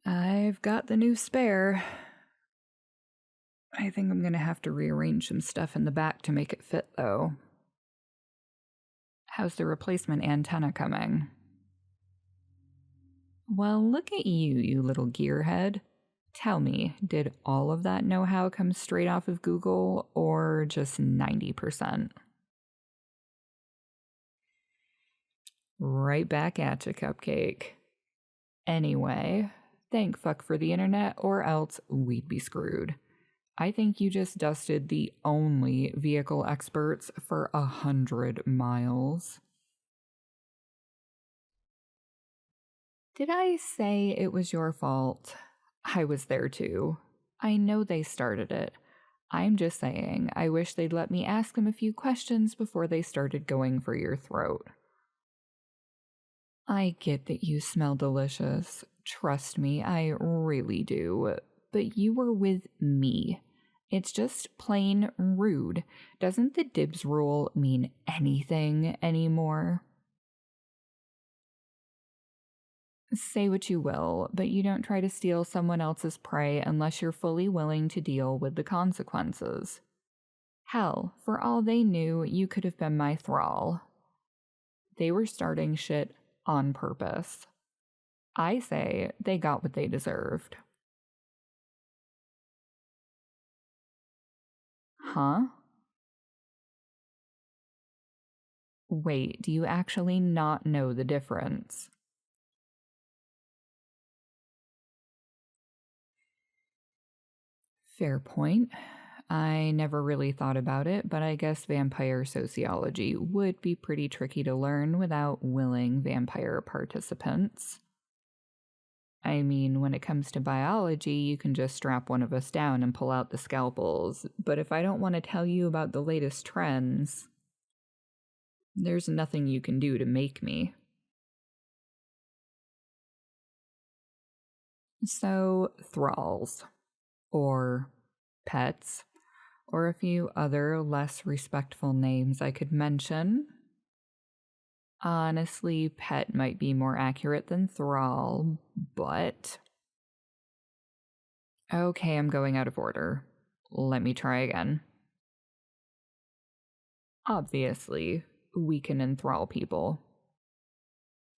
I've got the new spare. I think I'm gonna have to rearrange some stuff in the back to make it fit, though. How's the replacement antenna coming? Well, look at you, you little gearhead. Tell me, did all of that know-how come straight off of Google, or just 90%? Right back at you, Cupcake. Anyway, thank fuck for the internet, or else we'd be screwed. I think you just dusted the only vehicle experts for 100 miles. Did I say it was your fault? I was there too. I know they started it. I'm just saying, I wish they'd let me ask them a few questions before they started going for your throat. I get that you smell delicious. Trust me, I really do. But you were with me. It's just plain rude. Doesn't the dibs rule mean anything anymore? Say what you will, but you don't try to steal someone else's prey unless you're fully willing to deal with the consequences. Hell, for all they knew, you could have been my thrall. They were starting shit on purpose. I say they got what they deserved. Huh? Wait, do you actually not know the difference? Fair point. I never really thought about it, but I guess vampire sociology would be pretty tricky to learn without willing vampire participants. I mean, when it comes to biology, you can just strap one of us down and pull out the scalpels, but if I don't want to tell you about the latest trends, there's nothing you can do to make me. So, thralls, or pets, or a few other less respectful names I could mention. Honestly, pet might be more accurate than thrall, but... Okay, I'm going out of order. Let me try again. Obviously, we can enthrall people.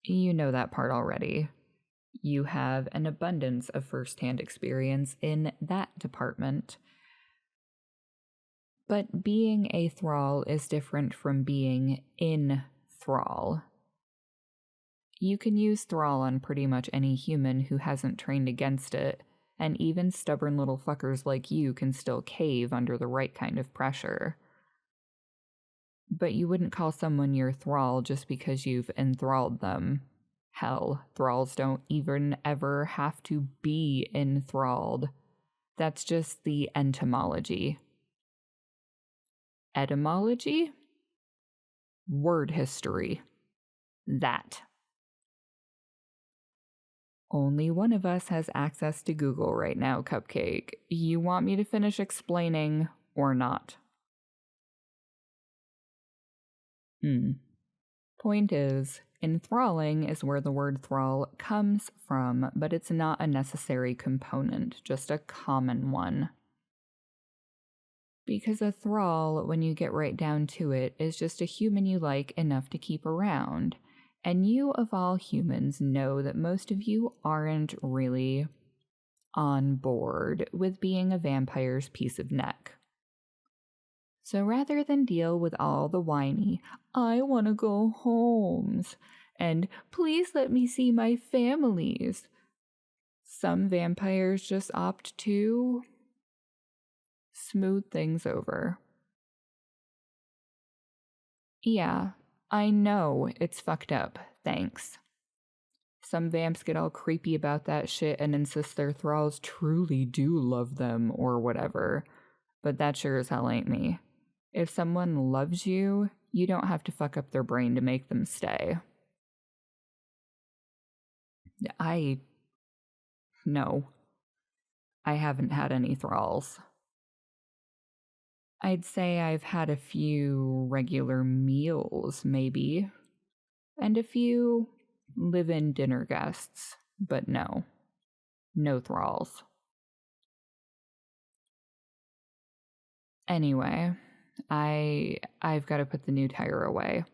You know that part already. You have an abundance of first-hand experience in that department. But being a thrall is different from being in thrall. You can use thrall on pretty much any human who hasn't trained against it, and even stubborn little fuckers like you can still cave under the right kind of pressure. But you wouldn't call someone your thrall just because you've enthralled them. Hell, thralls don't even ever have to be enthralled. That's just the etymology. Etymology? Word history. That. Only one of us has access to Google right now, Cupcake. You want me to finish explaining or not? Point is, enthralling is where the word thrall comes from, but it's not a necessary component, just a common one. Because a thrall, when you get right down to it, is just a human you like enough to keep around. And you, of all humans, know that most of you aren't really on board with being a vampire's piece of neck. So rather than deal with all the whiny, I want to go homes, and please let me see my families, some vampires just opt to smooth things over. Yeah, I know it's fucked up, thanks. Some vamps get all creepy about that shit and insist their thralls truly do love them or whatever, but that sure as hell ain't me. If someone loves you, you don't have to fuck up their brain to make them stay. No. I haven't had any thralls. I'd say I've had a few regular meals, maybe, and a few live-in dinner guests, but no. No thralls. Anyway, I've got to put the new tire away.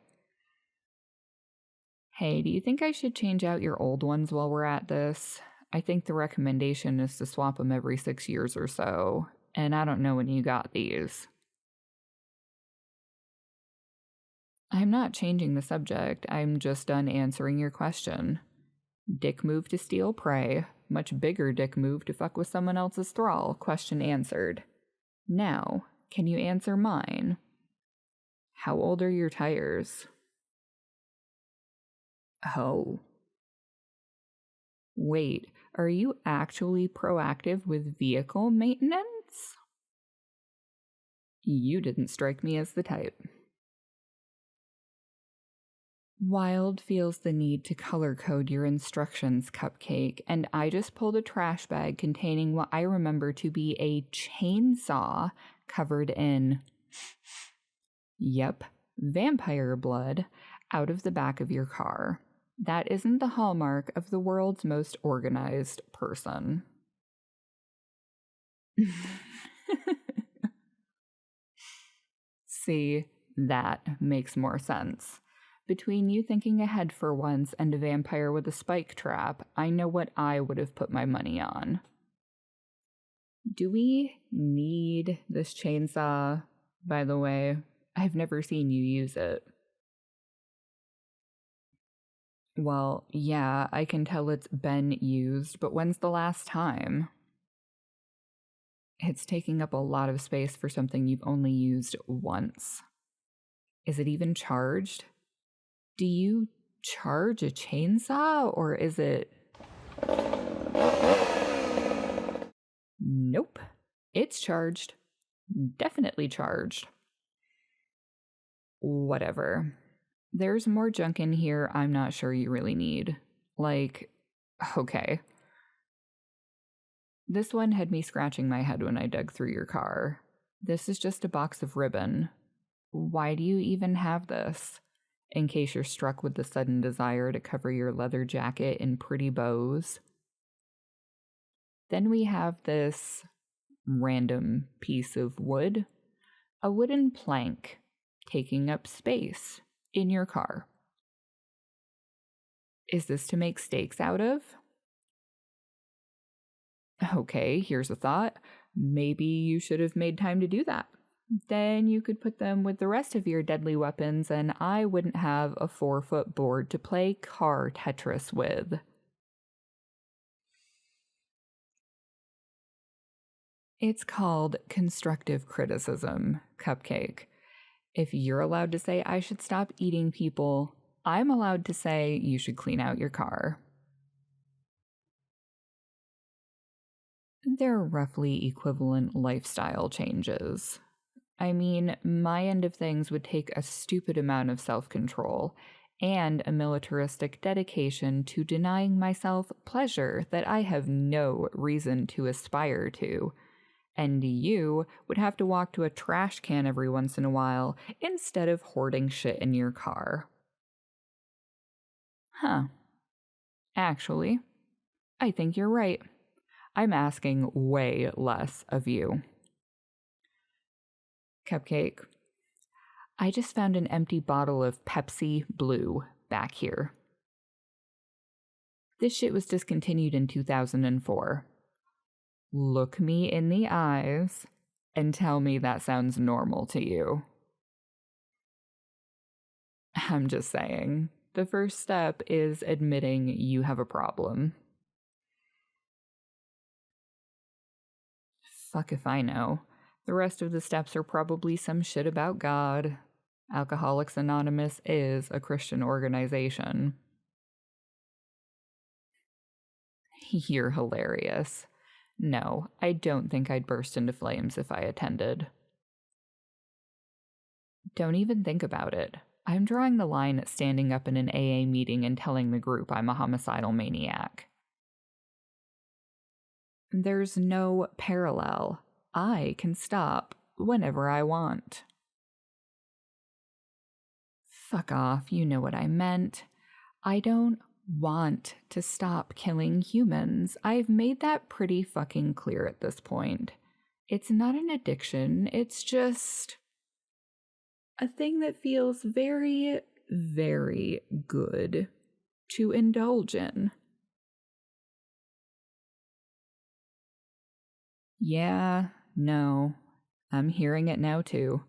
Hey, do you think I should change out your old ones while we're at this? I think the recommendation is to swap them every 6 years or so, and I don't know when you got these. I'm not changing the subject, I'm just done answering your question. Dick move to steal prey, much bigger dick move to fuck with someone else's thrall, question answered. Now, can you answer mine? How old are your tires? Oh. Wait, are you actually proactive with vehicle maintenance? You didn't strike me as the type. Wild feels the need to color code your instructions, Cupcake, and I just pulled a trash bag containing what I remember to be a chainsaw covered in, yep, vampire blood out of the back of your car. That isn't the hallmark of the world's most organized person. See, that makes more sense. Between you thinking ahead for once and a vampire with a spike trap, I know what I would have put my money on. Do we need this chainsaw, by the way? I've never seen you use it. Well, yeah, I can tell it's been used, but when's the last time? It's taking up a lot of space for something you've only used once. Is it even charged? Do you charge a chainsaw, or is it... Nope. It's charged. Definitely charged. Whatever. There's more junk in here I'm not sure you really need. Like, okay. This one had me scratching my head when I dug through your car. This is just a box of ribbon. Why do you even have this? In case you're struck with the sudden desire to cover your leather jacket in pretty bows. Then we have this random piece of wood, a wooden plank taking up space in your car. Is this to make steaks out of? Okay, here's a thought. Maybe you should have made time to do that. Then you could put them with the rest of your deadly weapons, and I wouldn't have a 4-foot board to play car Tetris with. It's called constructive criticism, Cupcake. If you're allowed to say I should stop eating people, I'm allowed to say you should clean out your car. They're roughly equivalent lifestyle changes. I mean, my end of things would take a stupid amount of self-control and a militaristic dedication to denying myself pleasure that I have no reason to aspire to. And you would have to walk to a trash can every once in a while instead of hoarding shit in your car. Huh. Actually, I think you're right. I'm asking way less of you. Cupcake, I just found an empty bottle of Pepsi Blue back here. This shit was discontinued in 2004. Look me in the eyes and tell me that sounds normal to you. I'm just saying, the first step is admitting you have a problem. Fuck if I know. The rest of the steps are probably some shit about God. Alcoholics Anonymous is a Christian organization. You're hilarious. No, I don't think I'd burst into flames if I attended. Don't even think about it. I'm drawing the line at standing up in an AA meeting and telling the group I'm a homicidal maniac. There's no parallel. I can stop whenever I want. Fuck off, you know what I meant. I don't want to stop killing humans. I've made that pretty fucking clear at this point. It's not an addiction, it's just a thing that feels very, very good to indulge in. Yeah, no, I'm hearing it now too.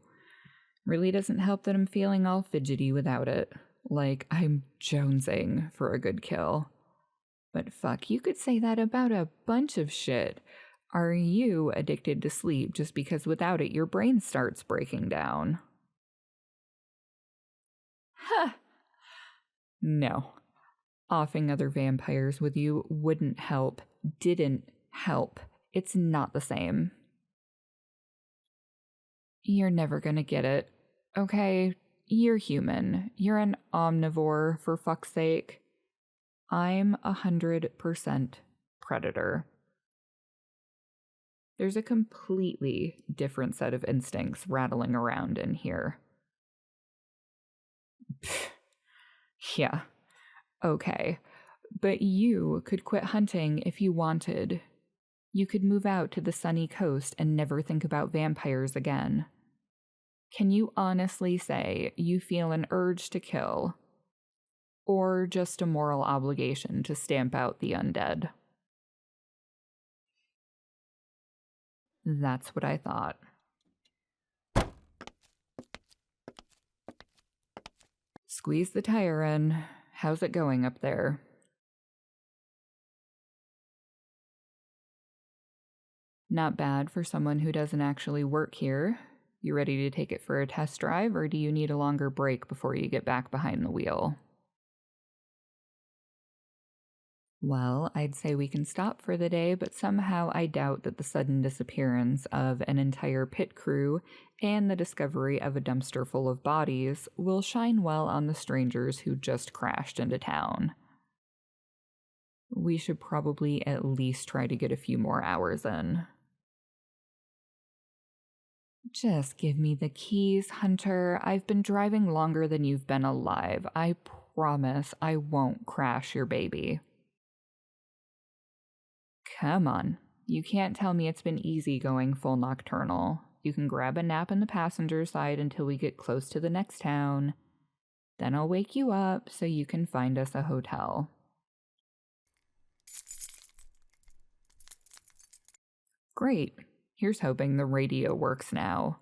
Really doesn't help that I'm feeling all fidgety without it. Like I'm jonesing for a good kill. But fuck, you could say that about a bunch of shit. Are you addicted to sleep just because without it your brain starts breaking down? Huh. No. Offing other vampires with you wouldn't help. Didn't help. It's not the same. You're never gonna get it. Okay, you're human. You're an omnivore, for fuck's sake. I'm 100% predator. There's a completely different set of instincts rattling around in here. Pfft. Yeah, okay. But you could quit hunting if you wanted. You could move out to the sunny coast and never think about vampires again. Can you honestly say you feel an urge to kill? Or just a moral obligation to stamp out the undead? That's what I thought. Squeeze the tire in. How's it going up there? Not bad for someone who doesn't actually work here. You ready to take it for a test drive, or do you need a longer break before you get back behind the wheel? Well, I'd say we can stop for the day, but somehow I doubt that the sudden disappearance of an entire pit crew and the discovery of a dumpster full of bodies will shine well on the strangers who just crashed into town. We should probably at least try to get a few more hours in. Just give me the keys, Hunter. I've been driving longer than you've been alive. I promise I won't crash your baby. Come on. You can't tell me it's been easy going full nocturnal. You can grab a nap in the passenger side until we get close to the next town. Then I'll wake you up so you can find us a hotel. Great. Here's hoping the radio works now.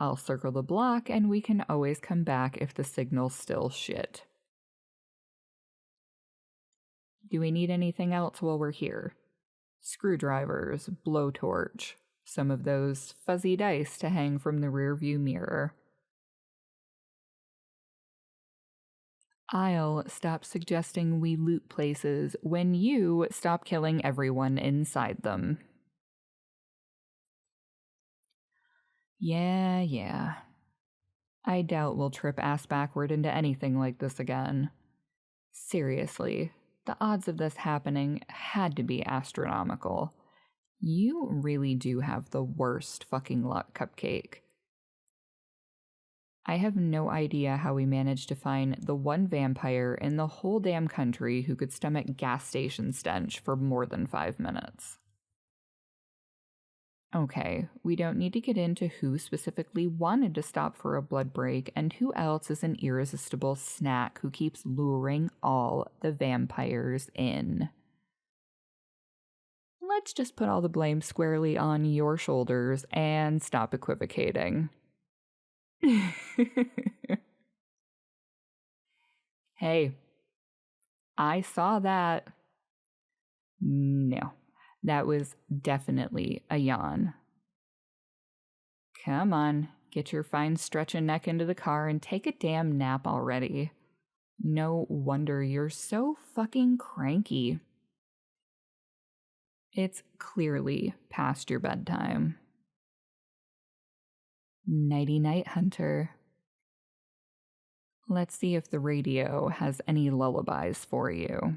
I'll circle the block and we can always come back if the signal's still shit. Do we need anything else while we're here? Screwdrivers, blowtorch, some of those fuzzy dice to hang from the rearview mirror. I'll stop suggesting we loot places when you stop killing everyone inside them. Yeah. I doubt we'll trip ass backward into anything like this again. Seriously, the odds of this happening had to be astronomical. You really do have the worst fucking luck, Cupcake. I have no idea how we managed to find the one vampire in the whole damn country who could stomach gas station stench for more than 5 minutes. Okay, we don't need to get into who specifically wanted to stop for a blood break and who else is an irresistible snack who keeps luring all the vampires in. Let's just put all the blame squarely on your shoulders and stop equivocating. Hey, I saw that. No. That was definitely a yawn. Come on, get your fine stretching neck into the car and take a damn nap already. No wonder you're so fucking cranky. It's clearly past your bedtime. Nighty-night, Hunter. Let's see if the radio has any lullabies for you.